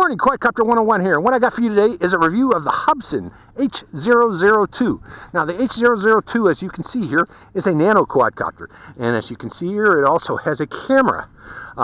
morning, Quadcopter 101 here. And what I got for you today is a review of the Hubsan H002. Now, the H002, as you can see here, is a nano quadcopter. And as you can see here, it also has a camera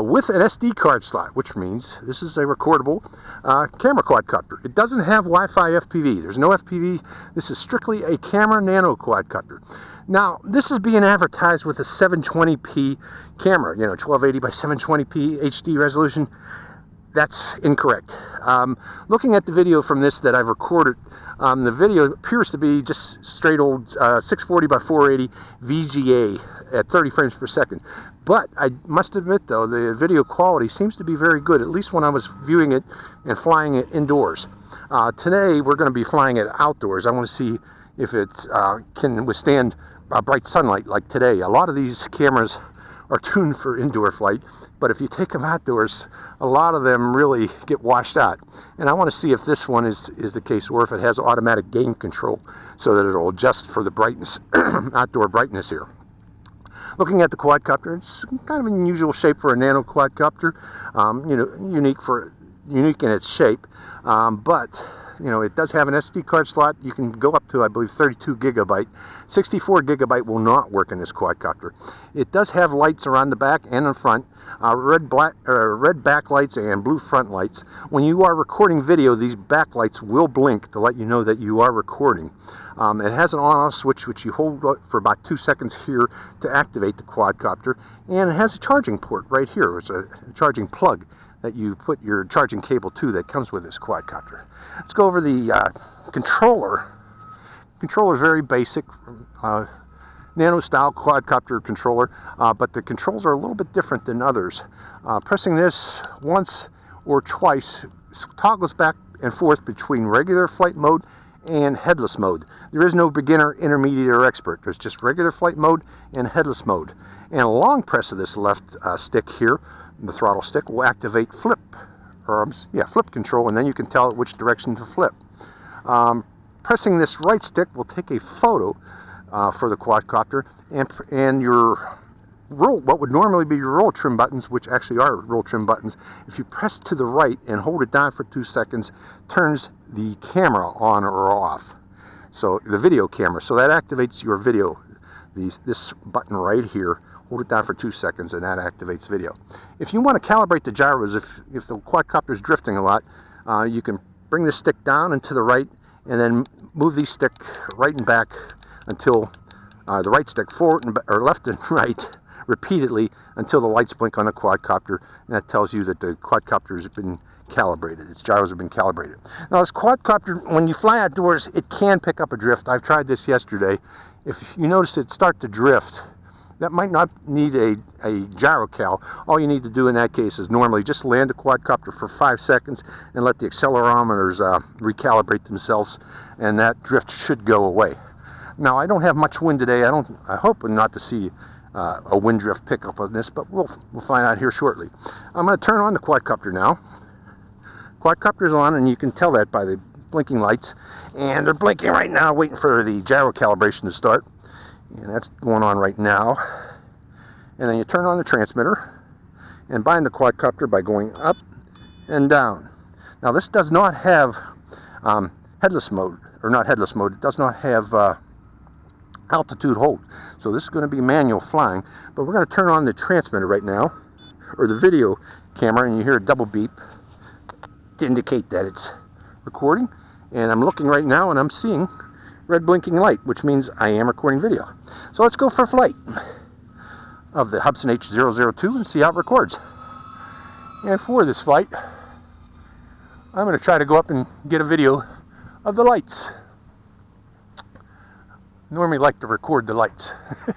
with an SD card slot, which means this is a recordable camera quadcopter. It doesn't have Wi-Fi FPV. There's no FPV. This is strictly a camera nano quadcopter. Now, this is being advertised with a 720p camera, 1280 by 720p HD resolution. That's incorrect. Looking at the video from this that I've recorded, the video appears to be just straight old 640 by 480 VGA at 30 frames per second. But I must admit, though, the video quality seems to be very good, at least when I was viewing it and flying it indoors. Today, we're going to be flying it outdoors. I want to see if it can withstand bright sunlight like today. A lot of these cameras are tuned for indoor flight, but if you take them outdoors, a lot of them really get washed out. And I want to see if this one is the case, or if it has automatic gain control so that it'll adjust for the brightness, outdoor brightness here. Looking at the quadcopter, it's kind of an unusual shape for a nano quadcopter, unique in its shape, but it does have an SD card slot. You can go up to, I believe, 32 gigabyte. 64 gigabyte will not work in this quadcopter. It does have lights around the back and in front, red backlights and blue front lights. When you are recording video, these backlights will blink to let you know that you are recording. It has an on-off switch which you hold for about 2 seconds here to activate the quadcopter, and it has a charging port right here. It's a charging plug that you put your charging cable to that comes with this quadcopter. Let's go over the controller. Controller is very basic, nano style quadcopter controller, but the controls are a little bit different than others. Pressing this once or twice toggles back and forth between regular flight mode and headless mode. There is no beginner, intermediate, or expert. There's just regular flight mode and headless mode. And a long press of this left stick here, the throttle stick, will activate flip control, and then you can tell it which direction to flip. Pressing this right stick will take a photo for the quadcopter, and your roll, what would normally be your roll trim buttons, which actually are roll trim buttons, if you press to the right and hold it down for 2 seconds, turns the camera on or off. So the video camera, so that activates your video. This button right here, hold it down for 2 seconds and that activates video. If you want to calibrate the gyros, if the quadcopter is drifting a lot, you can bring the stick down and to the right, and then move the stick right and back until the right stick forward or left and right repeatedly until the lights blink on the quadcopter, and that tells you that the quadcopter has been calibrated. Its gyros have been calibrated. Now, this quadcopter, when you fly outdoors, it can pick up a drift. I've tried this yesterday. If you notice it start to drift, that might not need a gyro cal. All you need to do in that case is normally just land the quadcopter for 5 seconds and let the accelerometers recalibrate themselves, and that drift should go away. Now, I don't have much wind today. I hope not to see a wind drift pickup on this, but we'll find out here shortly. I'm going to turn on the quadcopter now. Quadcopter is on, and you can tell that by the blinking lights, and they're blinking right now, waiting for the gyro calibration to start. And that's going on right now. And then you turn on the transmitter and bind the quadcopter by going up and down. Now, this does not have headless mode, or not headless mode. It does not have altitude hold. So this is going to be manual flying. But we're going to turn on the transmitter right now, or the video camera, and you hear a double beep to indicate that it's recording. And I'm looking right now, and I'm seeing red blinking light, which means I am recording video. So let's go for flight of the Hubsan H002 and see how it records. And for this flight, I'm going to try to go up and get a video of the lights. Normally like to record the lights to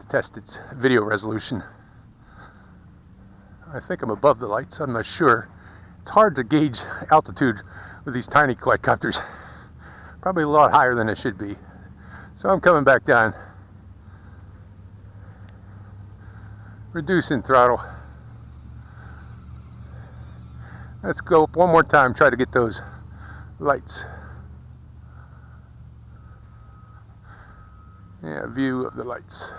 test its video resolution. I think I'm above the lights, I'm not sure. It's hard to gauge altitude with these tiny quadcopters. Probably a lot higher than it should be. So I'm coming back down. Reducing throttle. Let's go up one more time, try to get those lights. Yeah, view of the lights.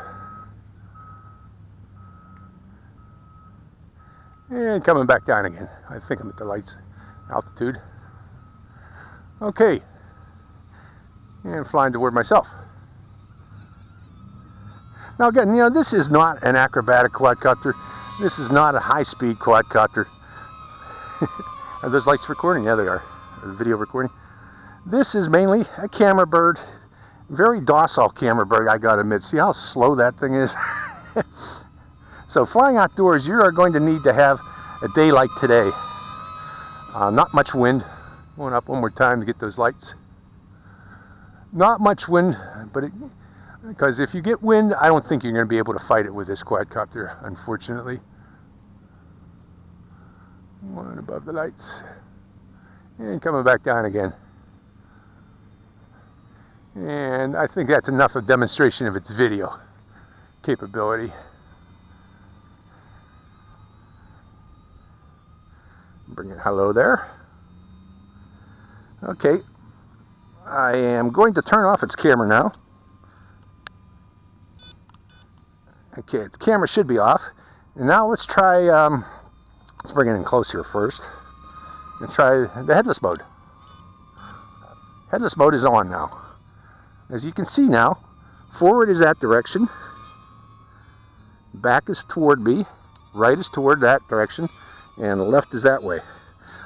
And coming back down again. I think I'm at the light's altitude. Okay. And flying toward myself. Now again, you know, this is not an acrobatic quadcopter. This is not a high-speed quadcopter. Are those lights recording? Yeah, they are. Video recording. This is mainly a camera bird. Very docile camera bird, I gotta admit. See how slow that thing is? So flying outdoors, you are going to need to have a day like today. Not much wind. Going up one more time to get those lights. Not much wind, but because if you get wind, I don't think you're going to be able to fight it with this quadcopter, unfortunately. One above the lights. And coming back down again. And I think that's enough of demonstration of its video capability. Bring it hello there. Okay. I am going to turn off its camera now. Okay, the camera should be off. And now let's try, let's bring it in close here first. And try the headless mode. Headless mode is on now. As you can see now, forward is that direction. Back is toward me. Right is toward that direction. And the left is that way.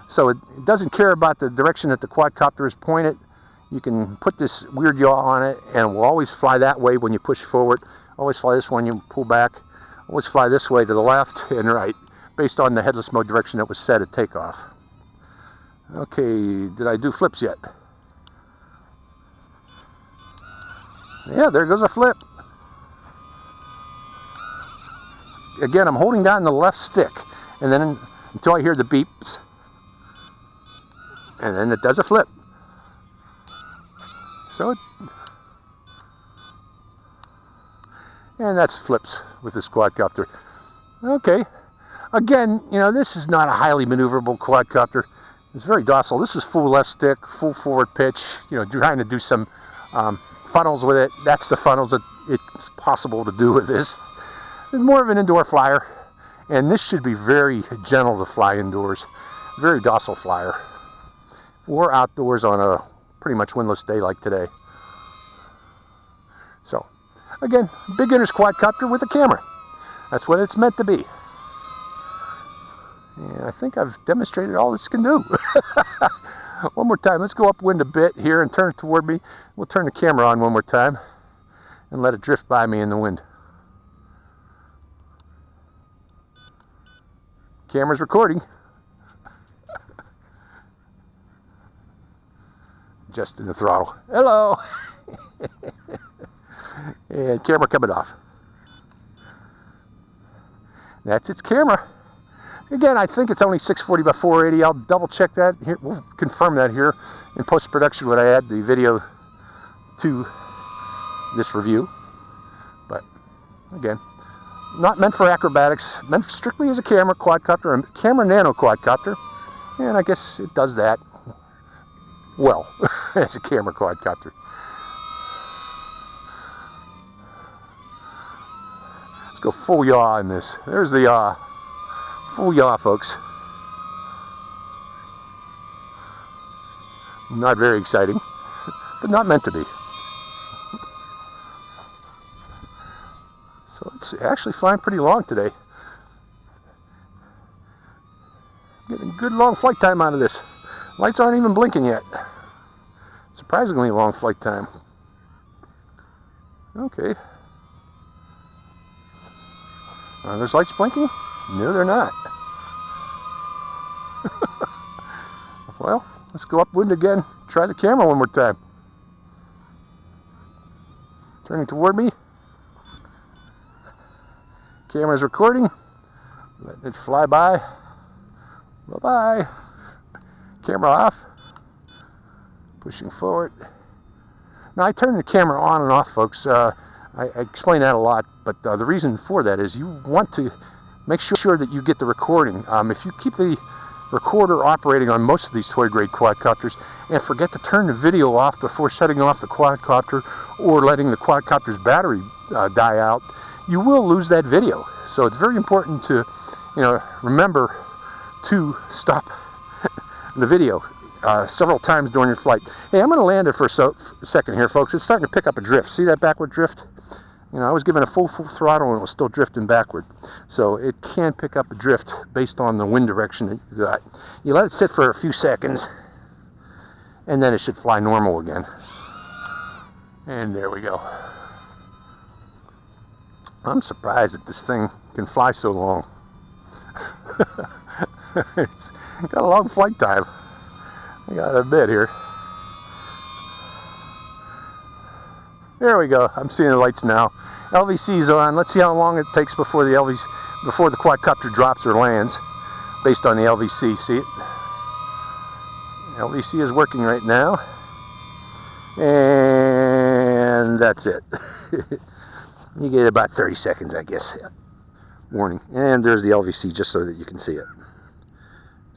So it doesn't care about the direction that the quadcopter is pointed. You can put this weird yaw on it and it will always fly that way when you push forward. Always fly this one, you pull back. Always fly this way to the left and right, based on the headless mode direction that was set at takeoff. Okay, did I do flips yet? Yeah, there goes a flip. Again, I'm holding down the left stick, and then until I hear the beeps, and then it does a flip. So and that's flips with this quadcopter. Okay, again, you know, this is not a highly maneuverable quadcopter. It's very docile. This is full left stick, full forward pitch, you know, trying to do some funnels with it. That's the funnels that it's possible to do with this. It's more of an indoor flyer, and this should be very gentle to fly indoors. Very docile flyer. Or outdoors on a pretty much windless day like today. So, again, beginner's quadcopter with a camera. That's what it's meant to be. And I think I've demonstrated all this can do. One more time, let's go upwind a bit here and turn it toward me. We'll turn the camera on one more time and let it drift by me in the wind. Camera's recording. Just in the throttle. Hello! And camera coming off. That's its camera. Again, I think it's only 640 by 480. I'll double check that. Here, we'll confirm that here in post-production when I add the video to this review. But again, not meant for acrobatics, meant strictly as a camera quadcopter, a camera nano quadcopter. And I guess it does that well as a camera quadcopter. Let's go full yaw in this. There's the yaw. Full yaw, folks. Not very exciting, but not meant to be. So it's actually flying pretty long today. Getting good long flight time out of this. Lights aren't even blinking yet. Surprisingly long flight time. Okay. Are those lights blinking? No, they're not. Well, let's go upwind again. Try the camera one more time. Turning toward me. Camera's recording. Letting it fly by. Bye-bye. Camera off. Pushing forward. Now I turn the camera on and off, folks. I explain that a lot, but the reason for that is you want to make sure that you get the recording. If you keep the recorder operating on most of these toy grade quadcopters and forget to turn the video off before shutting off the quadcopter or letting the quadcopter's battery die out, you will lose that video. So it's very important to remember to stop the video several times during your flight. Hey, I'm going to land it for a second here, folks. It's starting to pick up a drift. See that backward drift? I was giving a full throttle and it was still drifting backward. So it can pick up a drift based on the wind direction that you got. You let it sit for a few seconds and then it should fly normal again. And there we go. I'm surprised that this thing can fly so long. It's got a long flight time, I gotta admit here. There we go. I'm seeing the lights now. LVC's on. Let's see how long it takes before the quadcopter drops or lands, based on the LVC. See it? LVC is working right now, and that's it. You get about 30 seconds, I guess. Warning. And there's the LVC, just so that you can see it.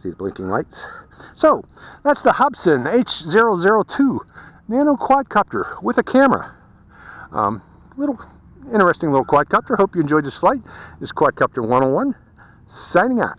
See the blinking lights? So that's the Hubsan H002 Nano quadcopter with a camera. Interesting little quadcopter. Hope you enjoyed this flight. This is Quadcopter 101, signing out.